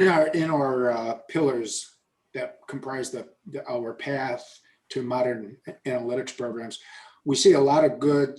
In our pillars that comprise our path to modern analytics programs, we see a lot of good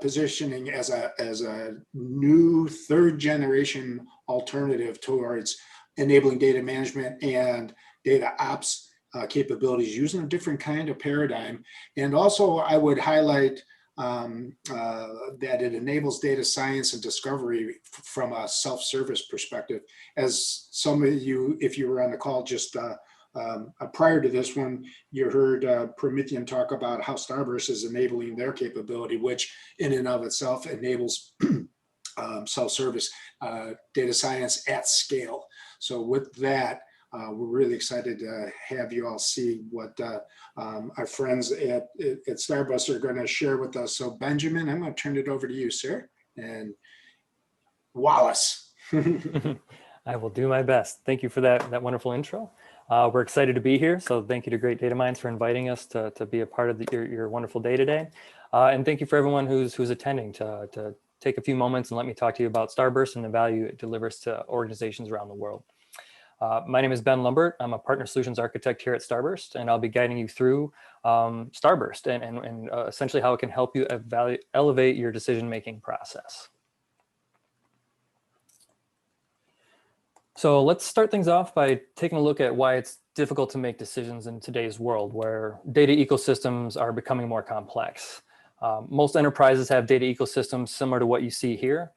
positioning as a new third generation alternative towards enabling data management and data ops capabilities using a different kind of paradigm. And also I would highlight that it enables data science and discovery from a self-service perspective. As some of you, if you were on the call just prior to this one, you heard Promethean talk about how Starburst is enabling their capability, which in and of itself enables self-service data science at scale. So with that, we're really excited to have you all see what our friends at Starburst are going to share with us. So Benjamin, I'm going to turn it over to you, sir. And Wallace. I will do my best. Thank you for that wonderful intro. We're excited to be here. So thank you to Great Data Minds for inviting us to be a part of your wonderful day today. And thank you for everyone who's attending to take a few moments and let me talk to you about Starburst and the value it delivers to organizations around the world. My name is Ben Lumbert. I'm a partner solutions architect here at Starburst, and I'll be guiding you through Starburst and essentially how it can help you elevate your decision-making process. So let's start things off by taking a look at why it's difficult to make decisions in today's world where data ecosystems are becoming more complex. Most enterprises have data ecosystems similar to what you see here.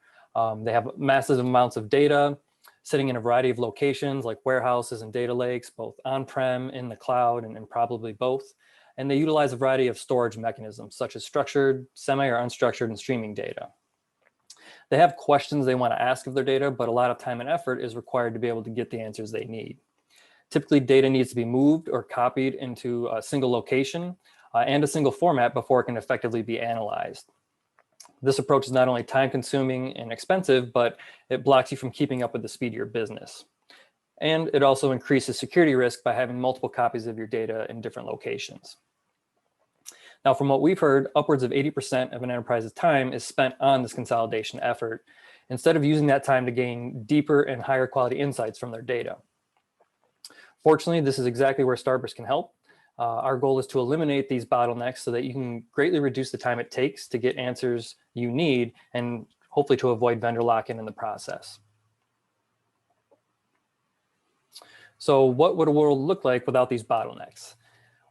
They have massive amounts of data sitting in a variety of locations like warehouses and data lakes, both on-prem, in the cloud, and probably both. And they utilize a variety of storage mechanisms such as structured, semi or unstructured, and streaming data. They have questions they want to ask of their data, but a lot of time and effort is required to be able to get the answers they need. Typically, data needs to be moved or copied into a single location and a single format before it can effectively be analyzed. This approach is not only time consuming and expensive, but it blocks you from keeping up with the speed of your business. And it also increases security risk by having multiple copies of your data in different locations. Now, from what we've heard, upwards of 80% of an enterprise's time is spent on this consolidation effort, instead of using that time to gain deeper and higher quality insights from their data. Fortunately, this is exactly where Starburst can help. Our goal is to eliminate these bottlenecks so that you can greatly reduce the time it takes to get answers you need and hopefully to avoid vendor lock-in in the process. So what would a world look like without these bottlenecks?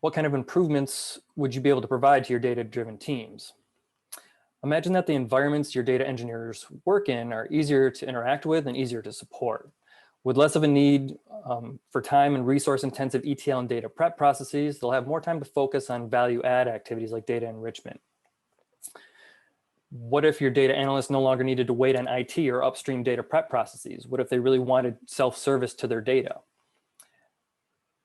What kind of improvements would you be able to provide to your data-driven teams? Imagine that the environments your data engineers work in are easier to interact with and easier to support. With less of a need for time and resource-intensive ETL and data prep processes, they'll have more time to focus on value-add activities like data enrichment. What if your data analysts no longer needed to wait on IT or upstream data prep processes? What if they really wanted self-service to their data?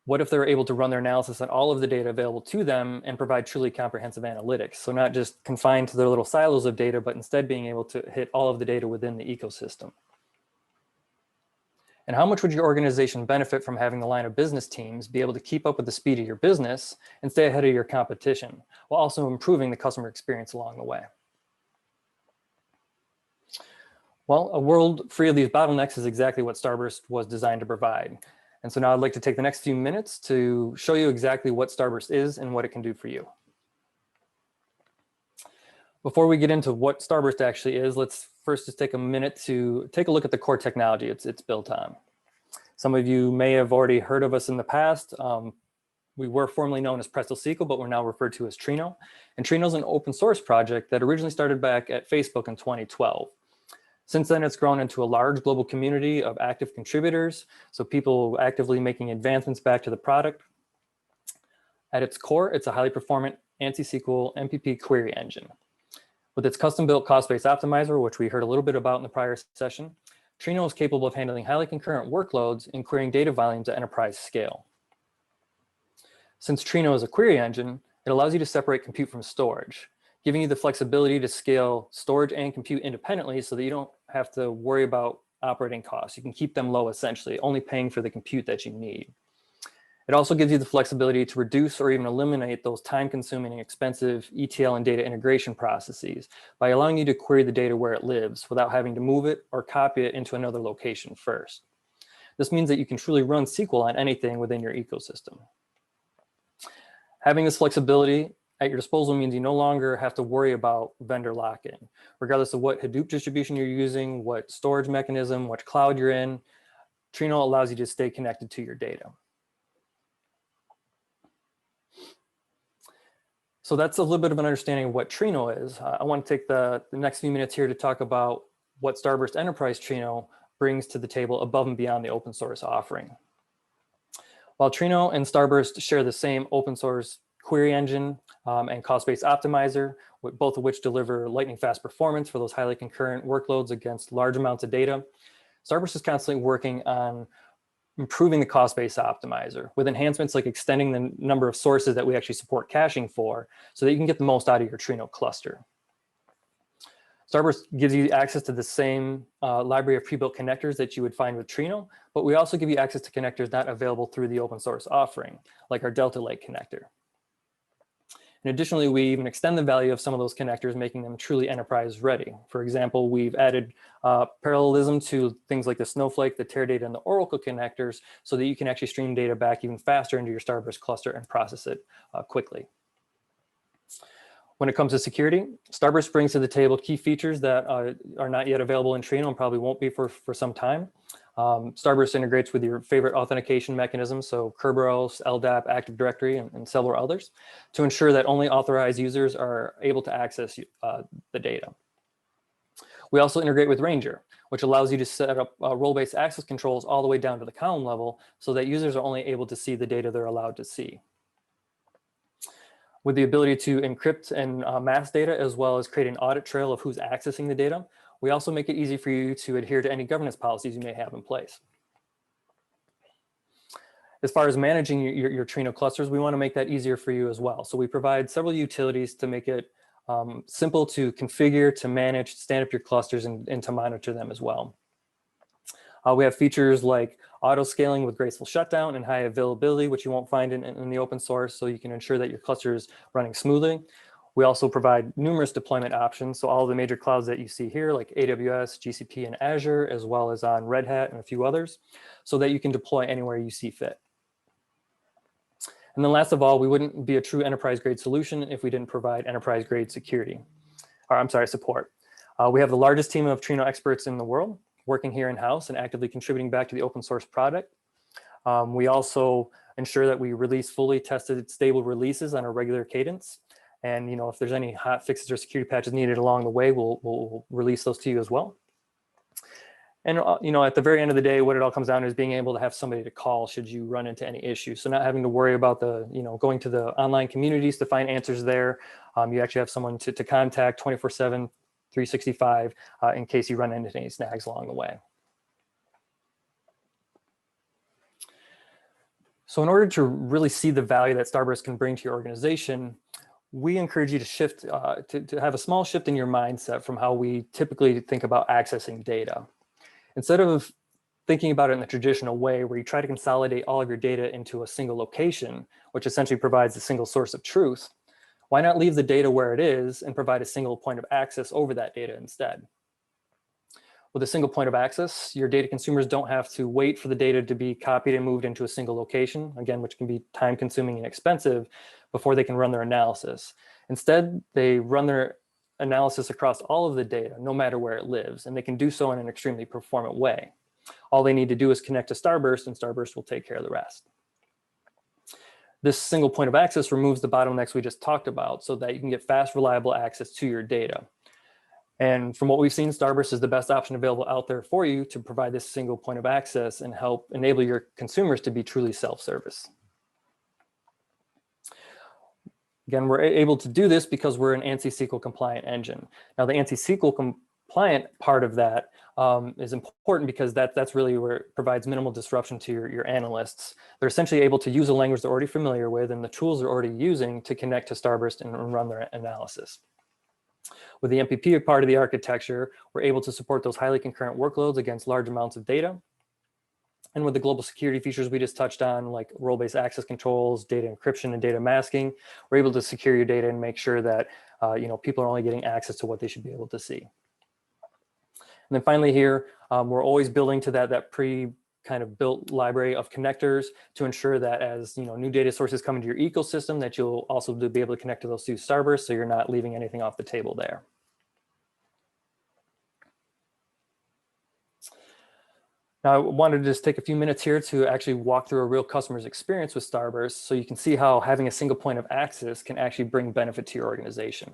What if they're able to run their analysis on all of the data available to them and provide truly comprehensive analytics? So not just confined to their little silos of data, but instead being able to hit all of the data within the ecosystem. And how much would your organization benefit from having the line of business teams be able to keep up with the speed of your business and stay ahead of your competition, while also improving the customer experience along the way? Well, a world free of these bottlenecks is exactly what Starburst was designed to provide. And so now I'd like to take the next few minutes to show you exactly what Starburst is and what it can do for you. Before we get into what Starburst actually is, let's first just take a minute to take a look at the core technology it's built on. Some of you may have already heard of us in the past. We were formerly known as PrestoSQL, but we're now referred to as Trino. And Trino is an open source project that originally started back at Facebook in 2012. Since then, it's grown into a large global community of active contributors, so people actively making advancements back to the product. At its core, it's a highly performant anti-SQL MPP query engine. With its custom-built cost-based optimizer, which we heard a little bit about in the prior session, Trino is capable of handling highly concurrent workloads and querying data volumes at enterprise scale. Since Trino is a query engine, it allows you to separate compute from storage, giving you the flexibility to scale storage and compute independently so that you don't have to worry about operating costs. You can keep them low, essentially, only paying for the compute that you need. It also gives you the flexibility to reduce or even eliminate those time-consuming and expensive ETL and data integration processes by allowing you to query the data where it lives without having to move it or copy it into another location first. This means that you can truly run SQL on anything within your ecosystem. Having this flexibility at your disposal means you no longer have to worry about vendor lock-in. Regardless of what Hadoop distribution you're using, what storage mechanism, what cloud you're in, Trino allows you to stay connected to your data. So that's a little bit of an understanding of what Trino is. I want to take the next few minutes here to talk about what Starburst Enterprise Trino brings to the table above and beyond the open source offering. While Trino and Starburst share the same open source query engine and cost-based optimizer, both of which deliver lightning fast performance for those highly concurrent workloads against large amounts of data, Starburst is constantly working on improving the cost-based optimizer with enhancements like extending the number of sources that we actually support caching for so that you can get the most out of your Trino cluster. Starburst gives you access to the same library of pre-built connectors that you would find with Trino, but we also give you access to connectors not available through the open source offering, like our Delta Lake connector. And additionally, we even extend the value of some of those connectors, making them truly enterprise ready. For example, we've added parallelism to things like the Snowflake, the Teradata, and the Oracle connectors so that you can actually stream data back even faster into your Starburst cluster and process it quickly. When it comes to security, Starburst brings to the table key features that are not yet available in Trino and probably won't be for some time. Starburst integrates with your favorite authentication mechanisms, so Kerberos, LDAP, Active Directory, and several others, to ensure that only authorized users are able to access the data. We also integrate with Ranger, which allows you to set up role-based access controls all the way down to the column level so that users are only able to see the data they're allowed to see. With the ability to encrypt and mask data, as well as create an audit trail of who's accessing the data, we also make it easy for you to adhere to any governance policies you may have in place. As far as managing your Trino clusters, we want to make that easier for you as well. So we provide several utilities to make it simple to configure, to manage, to stand up your clusters, and to monitor them as well. We have features like auto scaling with graceful shutdown and high availability, which you won't find in the open source, so you can ensure that your cluster is running smoothly. We also provide numerous deployment options, so all of the major clouds that you see here, like AWS, GCP, and Azure, as well as on Red Hat and a few others, so that you can deploy anywhere you see fit. And then last of all, we wouldn't be a true enterprise-grade solution if we didn't provide enterprise-grade support. We have the largest team of Trino experts in the world, working here in-house and actively contributing back to the open source product. We also ensure that we release fully tested, stable releases on a regular cadence. And if there's any hot fixes or security patches needed along the way, we'll release those to you as well. And at the very end of the day, what it all comes down to is being able to have somebody to call should you run into any issues. So not having to worry about going to the online communities to find answers there. You actually have someone to contact 24/7, 365 in case you run into any snags along the way. So in order to really see the value that Starburst can bring to your organization, we encourage you to shift, to have a small shift in your mindset from how we typically think about accessing data. Instead of thinking about it in the traditional way where you try to consolidate all of your data into a single location, which essentially provides a single source of truth, why not leave the data where it is and provide a single point of access over that data instead? With a single point of access, your data consumers don't have to wait for the data to be copied and moved into a single location, again, which can be time consuming and expensive, before they can run their analysis. Instead, they run their analysis across all of the data, no matter where it lives, and they can do so in an extremely performant way. All they need to do is connect to Starburst, and Starburst will take care of the rest. This single point of access removes the bottlenecks we just talked about so that you can get fast, reliable access to your data. And from what we've seen, Starburst is the best option available out there for you to provide this single point of access and help enable your consumers to be truly self-service. Again, we're able to do this because we're an ANSI SQL compliant engine. Now, the ANSI SQL compliant part of that is important because that's really where it provides minimal disruption to your analysts. They're essentially able to use a language they're already familiar with and the tools they're already using to connect to Starburst and run their analysis. With the MPP part of the architecture, we're able to support those highly concurrent workloads against large amounts of data. And with the global security features we just touched on, like role-based access controls, data encryption, and data masking, we're able to secure your data and make sure that people are only getting access to what they should be able to see. And then finally here, we're always building to that kind of built library of connectors to ensure that as new data sources come into your ecosystem, that you'll also be able to connect to those through Starburst, so you're not leaving anything off the table there. Now, I wanted to just take a few minutes here to actually walk through a real customer's experience with Starburst, so you can see how having a single point of access can actually bring benefit to your organization.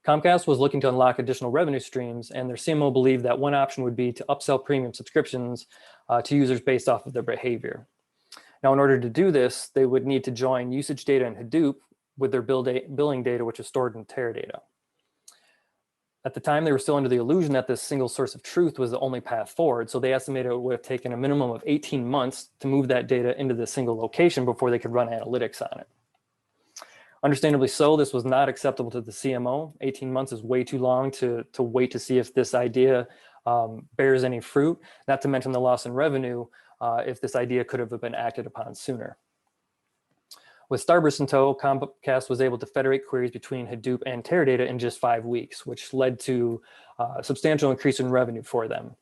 Comcast was looking to unlock additional revenue streams, and their CMO believed that one option would be to upsell premium subscriptions to users based off of their behavior. Now, in order to do this, they would need to join usage data in Hadoop with their billing data, which is stored in Teradata. At the time, they were still under the illusion that this single source of truth was the only path forward, so they estimated it would have taken a minimum of 18 months to move that data into the single location before they could run analytics on it. Understandably so, this was not acceptable to the CMO. 18 months is way too long to wait to see if this idea bears any fruit, not to mention the loss in revenue if this idea could have been acted upon sooner. With Starburst in tow, Comcast was able to federate queries between Hadoop and Teradata in just 5 weeks, which led to a substantial increase in revenue for them.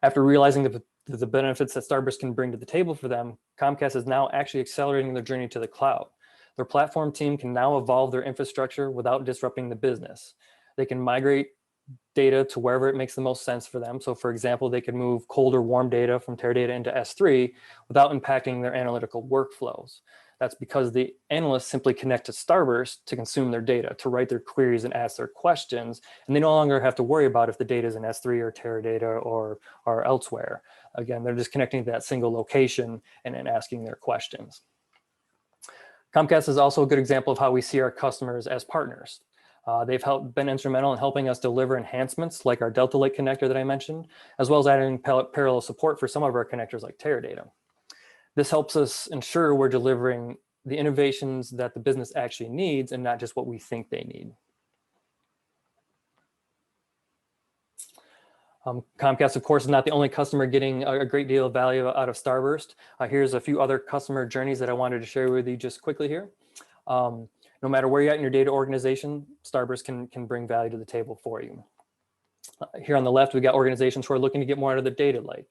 After realizing the benefits that Starburst can bring to the table for them, Comcast is now actually accelerating their journey to the cloud. Their platform team can now evolve their infrastructure without disrupting the business. They can migrate data to wherever it makes the most sense for them. So for example, they could move cold or warm data from Teradata into S3 without impacting their analytical workflows. That's because the analysts simply connect to Starburst to consume their data, to write their queries and ask their questions, and they no longer have to worry about if the data is in S3 or Teradata or elsewhere. Again, they're just connecting to that single location and then asking their questions. Comcast is also a good example of how we see our customers as partners. They've been instrumental in helping us deliver enhancements like our Delta Lake connector that I mentioned, as well as adding parallel support for some of our connectors like Teradata. This helps us ensure we're delivering the innovations that the business actually needs and not just what we think they need. Comcast, of course, is not the only customer getting a great deal of value out of Starburst. Here's a few other customer journeys that I wanted to share with you just quickly here. No matter where you're at in your data organization, Starburst can bring value to the table for you. Here on the left, we got organizations who are looking to get more out of their data lake.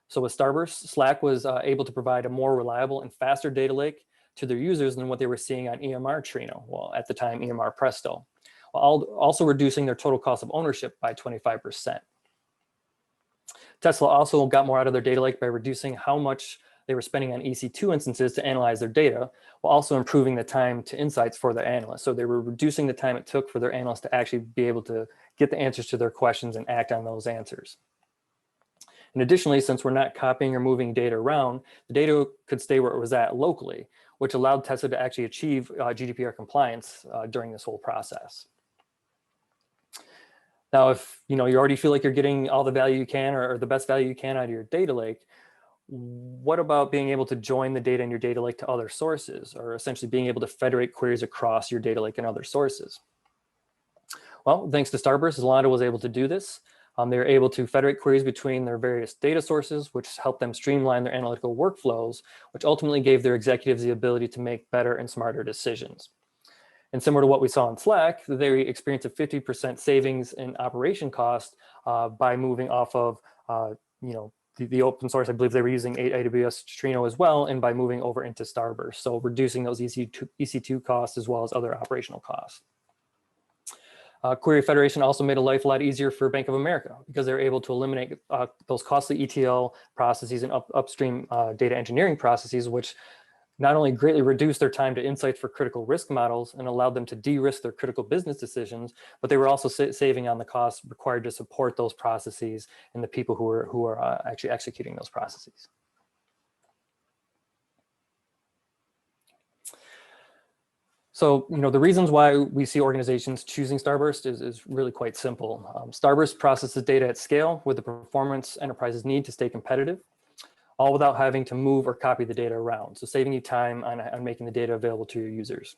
So with Starburst, Slack was able to provide a more reliable and faster data lake to their users than what they were seeing on EMR Trino, well, at the time, EMR Presto, while also reducing their total cost of ownership by 25%. Tesla also got more out of their data lake by reducing how much they were spending on EC2 instances to analyze their data, while also improving the time to insights for their analysts. So they were reducing the time it took for their analysts to actually be able to get the answers to their questions and act on those answers. And additionally, since we're not copying or moving data around, the data could stay where it was at locally, which allowed Tesla to actually achieve GDPR compliance during this whole process. Now, if you already feel like you're getting all the value you can or the best value you can out of your data lake, what about being able to join the data in your data lake to other sources, or essentially being able to federate queries across your data lake and other sources? Well, thanks to Starburst, Zalando was able to do this. They were able to federate queries between their various data sources, which helped them streamline their analytical workflows, which ultimately gave their executives the ability to make better and smarter decisions. And similar to what we saw in Slack, they experienced a 50% savings in operation cost by moving off of the open source. I believe they were using AWS Trino as well, and by moving over into Starburst. So reducing those EC2 costs as well as other operational costs. Query Federation also made life a lot easier for Bank of America because they're able to eliminate those costly ETL processes and upstream data engineering processes, which not only greatly reduced their time to insight for critical risk models and allowed them to de-risk their critical business decisions, but they were also saving on the costs required to support those processes and the people who are actually executing those processes. So, the reasons why we see organizations choosing Starburst is really quite simple. Starburst processes data at scale with the performance enterprises need to stay competitive, all without having to move or copy the data around. So saving you time on making the data available to your users.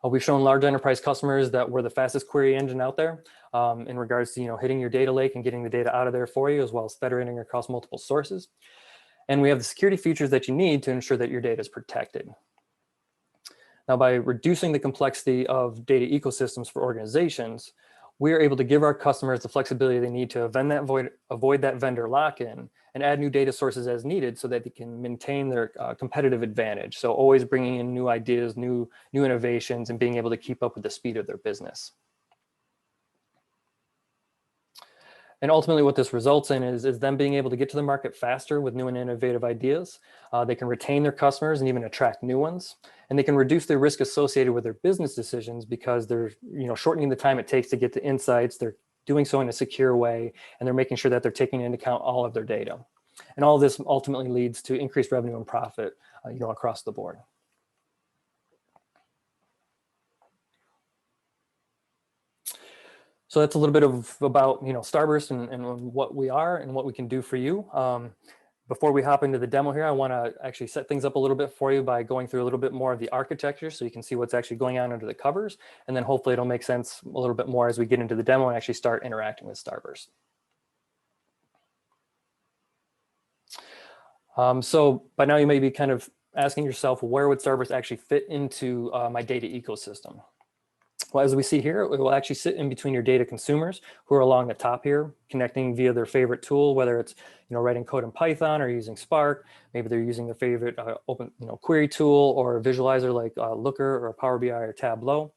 We've shown large enterprise customers that we're the fastest query engine out there in regards to hitting your data lake and getting the data out of there for you, as well as federating across multiple sources. And we have the security features that you need to ensure that your data is protected. Now, by reducing the complexity of data ecosystems for organizations, we are able to give our customers the flexibility they need to avoid that vendor lock-in and add new data sources as needed so that they can maintain their competitive advantage. So always bringing in new ideas, new innovations, and being able to keep up with the speed of their business. And ultimately what this results in is them being able to get to the market faster with new and innovative ideas. They can retain their customers and even attract new ones. And they can reduce their risk associated with their business decisions because they're shortening the time it takes to get to insights. They're doing so in a secure way, and they're making sure that they're taking into account all of their data. And all of this ultimately leads to increased revenue and profit across the board. So that's a little bit about Starburst and what we are and what we can do for you. Before we hop into the demo here, I want to actually set things up a little bit for you by going through a little bit more of the architecture so you can see what's actually going on under the covers. And then hopefully it'll make sense a little bit more as we get into the demo and actually start interacting with Starburst. So by now you may be kind of asking yourself, where would Starburst actually fit into my data ecosystem? Well, as we see here, it will actually sit in between your data consumers who are along the top here, connecting via their favorite tool, whether it's writing code in Python or using Spark. Maybe they're using their favorite open query tool or a visualizer like Looker or Power BI or Tableau.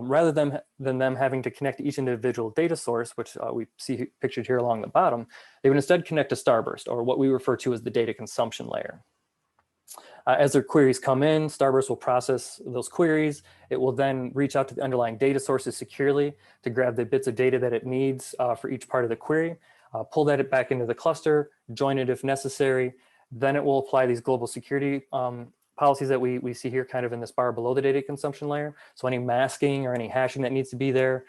Rather than them having to connect to each individual data source, which we see pictured here along the bottom, they would instead connect to Starburst, or what we refer to as the data consumption layer. As their queries come in, Starburst will process those queries. It will then reach out to the underlying data sources securely to grab the bits of data that it needs for each part of the query, pull that back into the cluster, join it if necessary. Then it will apply these global security policies that we see here kind of in this bar below the data consumption layer. So any masking or any hashing that needs to be there,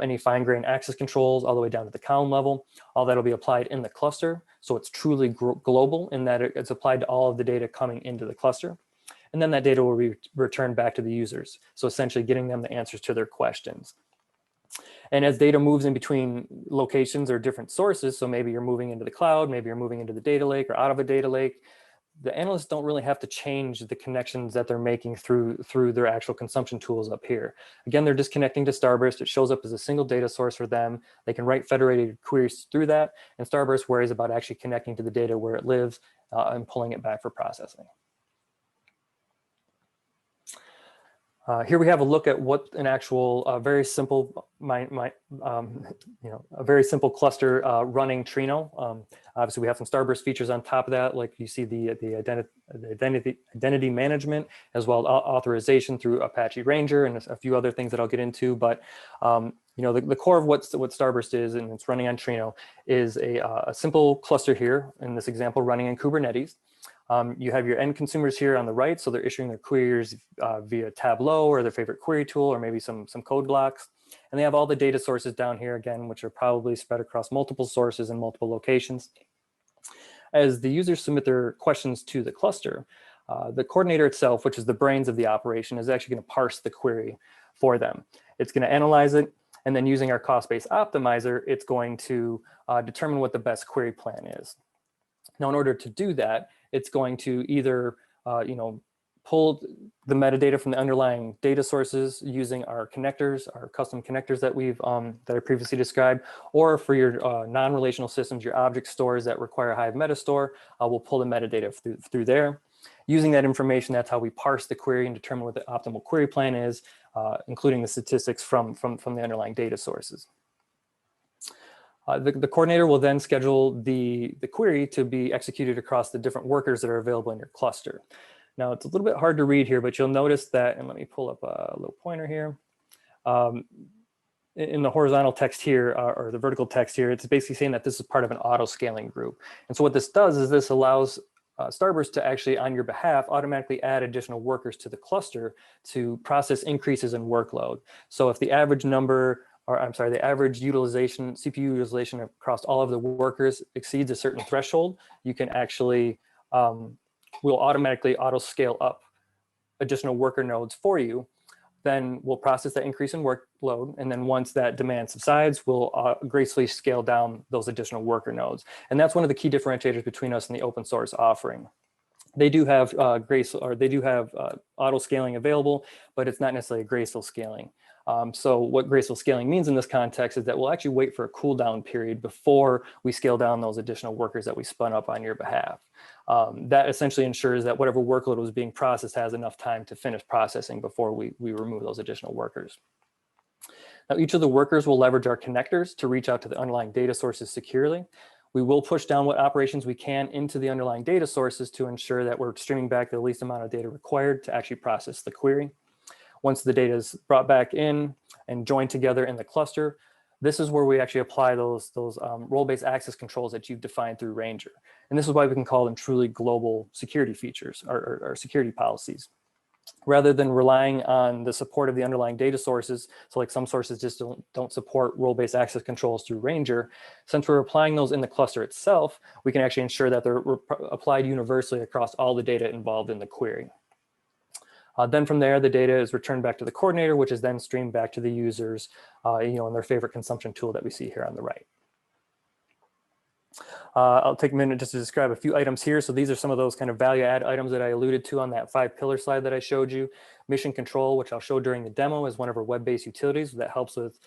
any fine-grained access controls all the way down to the column level, all that will be applied in the cluster. So it's truly global in that it's applied to all of the data coming into the cluster. And then that data will be returned back to the users. So essentially getting them the answers to their questions. And as data moves in between locations or different sources, so maybe you're moving into the cloud, maybe you're moving into the data lake or out of a data lake, the analysts don't really have to change the connections that they're making through their actual consumption tools up here. Again, they're just connecting to Starburst. It shows up as a single data source for them. They can write federated queries through that, and Starburst worries about actually connecting to the data where it lives and pulling it back for processing. Here we have a look at what an actual very simple a very simple cluster running Trino. Obviously, we have some Starburst features on top of that, like you see the identity management, as well as authorization through Apache Ranger and a few other things that I'll get into. But the core of what Starburst is, and it's running on Trino, is a simple cluster here in this example running in Kubernetes. You have your end consumers here on the right, so they're issuing their queries via Tableau or their favorite query tool, or maybe some code blocks. And they have all the data sources down here again, which are probably spread across multiple sources and multiple locations. As the users submit their questions to the cluster, the coordinator itself, which is the brains of the operation, is actually going to parse the query for them. It's going to analyze it, and then using our cost-based optimizer, it's going to determine what the best query plan is. Now, in order to do that, it's going to either pull the metadata from the underlying data sources using our connectors, our custom connectors that that I previously described, or for your non-relational systems, your object stores that require Hive Metastore, we'll pull the metadata through there. Using that information, that's how we parse the query and determine what the optimal query plan is, including the statistics from the underlying data sources. The coordinator will then schedule the query to be executed across the different workers that are available in your cluster. Now, it's a little bit hard to read here, but you'll notice that, and let me pull up a little pointer here. In the horizontal text here, or the vertical text here, it's basically saying that this is part of an auto-scaling group. And so what this does is this allows Starburst to actually, on your behalf, automatically add additional workers to the cluster to process increases in workload. So if the average number, or I'm sorry, the average utilization, CPU utilization across all of the workers exceeds a certain threshold, you can actually, we'll automatically auto-scale up additional worker nodes for you. Then we'll process that increase in workload. And then once that demand subsides, we'll gracefully scale down those additional worker nodes. And that's one of the key differentiators between us and the open source offering. They do have auto scaling available, but it's not necessarily graceful scaling. So what graceful scaling means in this context is that we'll actually wait for a cooldown period before we scale down those additional workers that we spun up on your behalf. That essentially ensures that whatever workload was being processed has enough time to finish processing before we remove those additional workers. Now, each of the workers will leverage our connectors to reach out to the underlying data sources securely. We will push down what operations we can into the underlying data sources to ensure that we're streaming back the least amount of data required to actually process the query. Once the data is brought back in and joined together in the cluster, this is where we actually apply those role-based access controls that you've defined through Ranger. And this is why we can call them truly global security features or security policies. Rather than relying on the support of the underlying data sources, so like some sources just don't support role-based access controls through Ranger, since we're applying those in the cluster itself, we can actually ensure that they're applied universally across all the data involved in the query. Then from there, the data is returned back to the coordinator, which is then streamed back to the users, in their favorite consumption tool that we see here on the right. I'll take a minute just to describe a few items here. So these are some of those kind of value add items that I alluded to on that 5-pillar slide that I showed you. Mission control, which I'll show during the demo, is one of our web-based utilities that helps with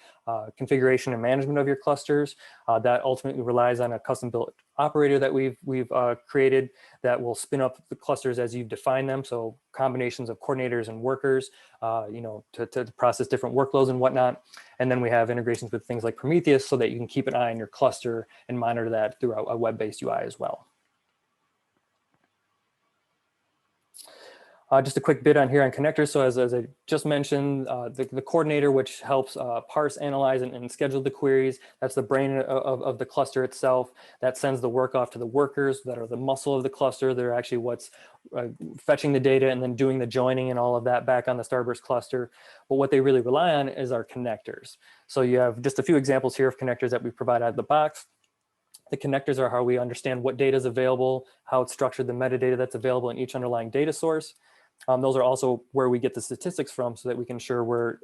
configuration and management of your clusters. That ultimately relies on a custom-built operator that we've created that will spin up the clusters as you've defined them. So combinations of coordinators and workers, to process different workloads and whatnot. And then we have integrations with things like Prometheus so that you can keep an eye on your cluster and monitor that through a web-based UI as well. Just a quick bit on here on connectors. So as I just mentioned, the coordinator, which helps parse, analyze, and schedule the queries. That's the brain of the cluster itself. That sends the work off to the workers that are the muscle of the cluster. They're actually what's fetching the data and then doing the joining and all of that back on the Starburst cluster. But what they really rely on is our connectors. So you have just a few examples here of connectors that we provide out of the box. The connectors are how we understand what data is available, how it's structured, the metadata that's available in each underlying data source. Those are also where we get the statistics from so that we can ensure we're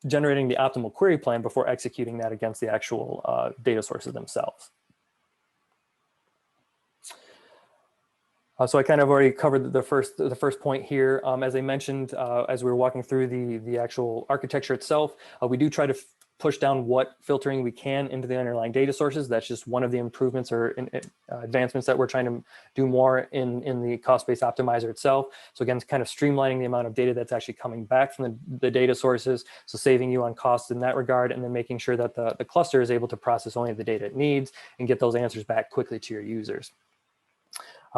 generating the optimal query plan before executing that against the actual data sources themselves. So I kind of already covered the first point here. As I mentioned, as we were walking through the actual architecture itself, we do try to push down what filtering we can into the underlying data sources. That's just one of the improvements or advancements that we're trying to do more in the cost-based optimizer itself. So again, it's kind of streamlining the amount of data that's actually coming back from the data sources. So saving you on costs in that regard, and then making sure that the cluster is able to process only the data it needs and get those answers back quickly to your users.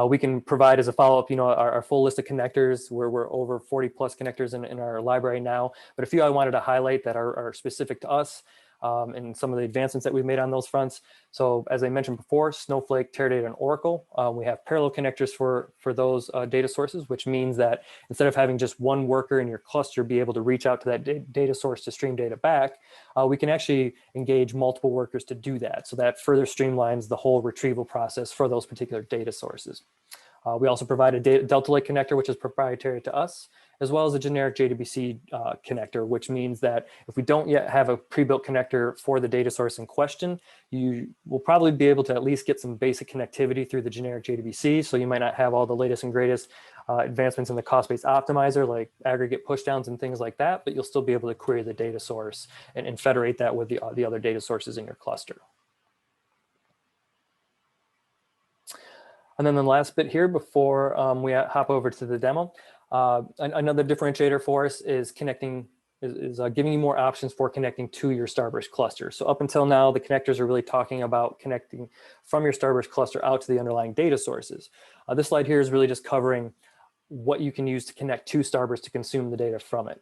We can provide as a follow-up, our full list of connectors. We're over 40 plus connectors in our library now, but a few I wanted to highlight that are specific to us and some of the advancements that we've made on those fronts. So as I mentioned before, Snowflake, Teradata, and Oracle, we have parallel connectors for those data sources, which means that instead of having just one worker in your cluster be able to reach out to that data source to stream data back, we can actually engage multiple workers to do that. So that further streamlines the whole retrieval process for those particular data sources. We also provide a Delta Lake connector, which is proprietary to us, as well as a generic JDBC connector, which means that if we don't yet have a pre-built connector for the data source in question, you will probably be able to at least get some basic connectivity through the generic JDBC. So you might not have all the latest and greatest advancements in the cost-based optimizer, like aggregate pushdowns and things like that, but you'll still be able to query the data source and federate that with the other data sources in your cluster. And then the last bit here before we hop over to the demo, another differentiator for us is giving you more options for connecting to your Starburst cluster. So up until now, the connectors are really talking about connecting from your Starburst cluster out to the underlying data sources. This slide here is really just covering what you can use to connect to Starburst to consume the data from it.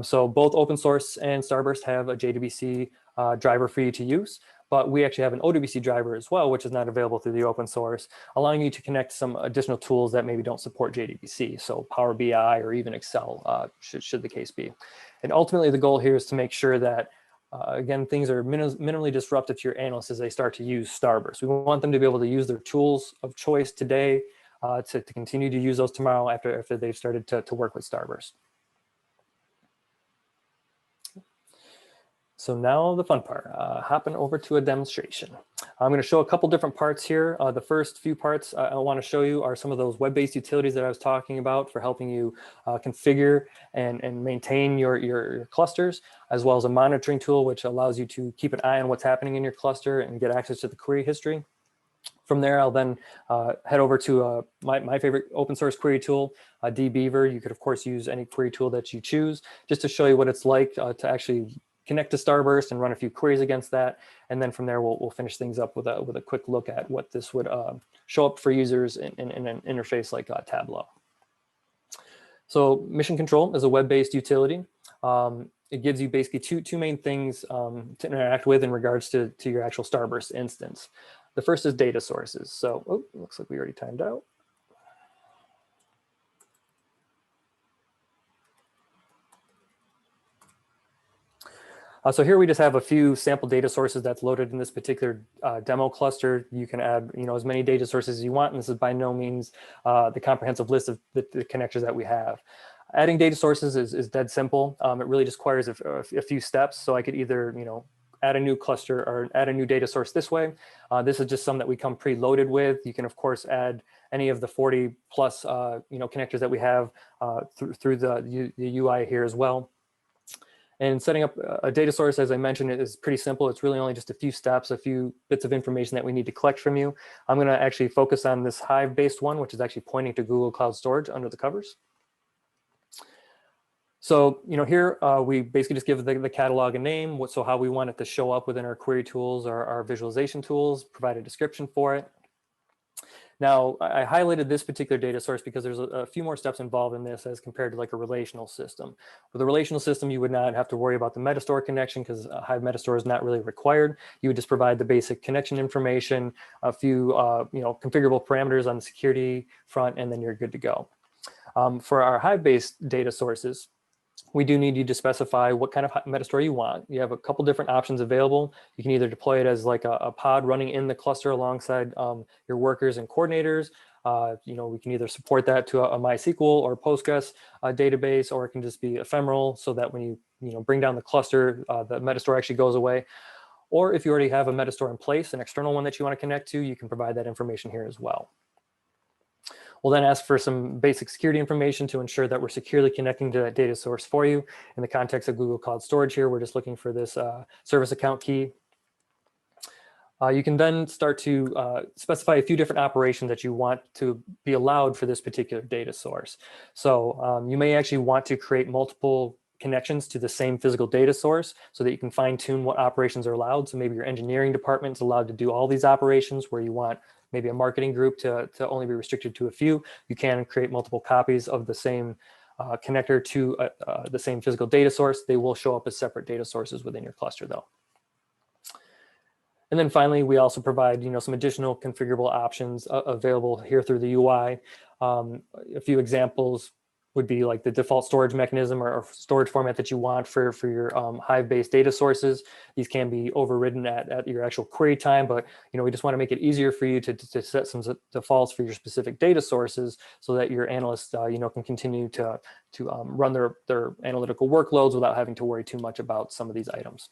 So both open source and Starburst have a JDBC driver for you to use. But we actually have an ODBC driver as well, which is not available through the open source, allowing you to connect some additional tools that maybe don't support JDBC, so Power BI or even Excel, should the case be. And ultimately, the goal here is to make sure that, again, things are minimally disruptive to your analysts as they start to use Starburst. We want them to be able to use their tools of choice today to continue to use those tomorrow after they've started to work with Starburst. So now the fun part, hopping over to a demonstration. I'm going to show a couple different parts here. The first few parts I want to show you are some of those web-based utilities that I was talking about for helping you configure and maintain your clusters, as well as a monitoring tool, which allows you to keep an eye on what's happening in your cluster and get access to the query history. From there, I'll then head over to my favorite open source query tool, dbeaver. You could, of course, use any query tool that you choose, just to show you what it's like to actually connect to Starburst and run a few queries against that. And then from there, we'll finish things up with a quick look at what this would show up for users in an interface like Tableau. So Mission Control is a web-based utility. It gives you basically two main things to interact with in regards to your actual Starburst instance. The first is data sources. So, looks like we already timed out. So here we just have a few sample data sources that's loaded in this particular demo cluster. You can add, as many data sources as you want, and this is by no means the comprehensive list of the connectors that we have. Adding data sources is dead simple. It really just requires a few steps. So I could either, add a new cluster or add a new data source this way. This is just some that we come preloaded with. You can, of course, add any of the 40 plus, connectors that we have through the UI here as well. And setting up a data source, as I mentioned, it is pretty simple. It's really only just a few steps, a few bits of information that we need to collect from you. I'm going to actually focus on this Hive-based one, which is actually pointing to Google Cloud Storage under the covers. So, here we basically just give the catalog a name, so how we want it to show up within our query tools or our visualization tools, provide a description for it. Now, I highlighted this particular data source because there's a few more steps involved in this as compared to like a relational system. With a relational system, you would not have to worry about the Metastore connection because Hive Metastore is not really required. You would just provide the basic connection information, a few configurable parameters on the security front, and then you're good to go. For our Hive-based data sources, we do need you to specify what kind of Metastore you want. You have a couple different options available. You can either deploy it as like a pod running in the cluster alongside your workers and coordinators. We can either support that to a MySQL or Postgres database, or it can just be ephemeral so that when you bring down the cluster, the Metastore actually goes away. Or if you already have a Metastore in place, an external one that you want to connect to, you can provide that information here as well. We'll then ask for some basic security information to ensure that we're securely connecting to that data source for you. In the context of Google Cloud Storage here, we're just looking for this service account key. You can then start to specify a few different operations that you want to be allowed for this particular data source. So you may actually want to create multiple connections to the same physical data source so that you can fine tune what operations are allowed. So maybe your engineering department is allowed to do all these operations where you want maybe a marketing group to only be restricted to a few. You can create multiple copies of the same connector to the same physical data source. They will show up as separate data sources within your cluster though. And then finally, we also provide some additional configurable options available here through the UI. A few examples would be like the default storage mechanism or storage format that you want for your Hive-based data sources. These can be overridden at your actual query time, but we just want to make it easier for you to set some defaults for your specific data sources so that your analysts can continue to run their analytical workloads without having to worry too much about some of these items.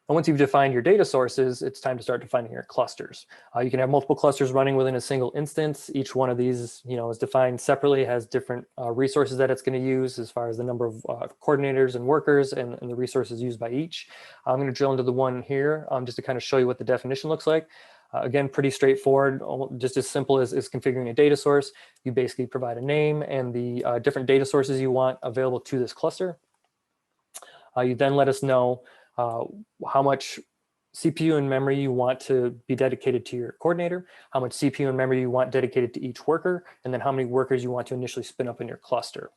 And once you've defined your data sources, it's time to start defining your clusters. You can have multiple clusters running within a single instance. Each one of these, is defined separately, has different resources that it's going to use as far as the number of coordinators and workers and the resources used by each. I'm going to drill into the one here just to kind of show you what the definition looks like. Again, pretty straightforward, just as simple as configuring a data source. You basically provide a name and the different data sources you want available to this cluster. You then let us know how much CPU and memory you want to be dedicated to your coordinator, how much CPU and memory you want dedicated to each worker, and then how many workers you want to initially spin up in your cluster.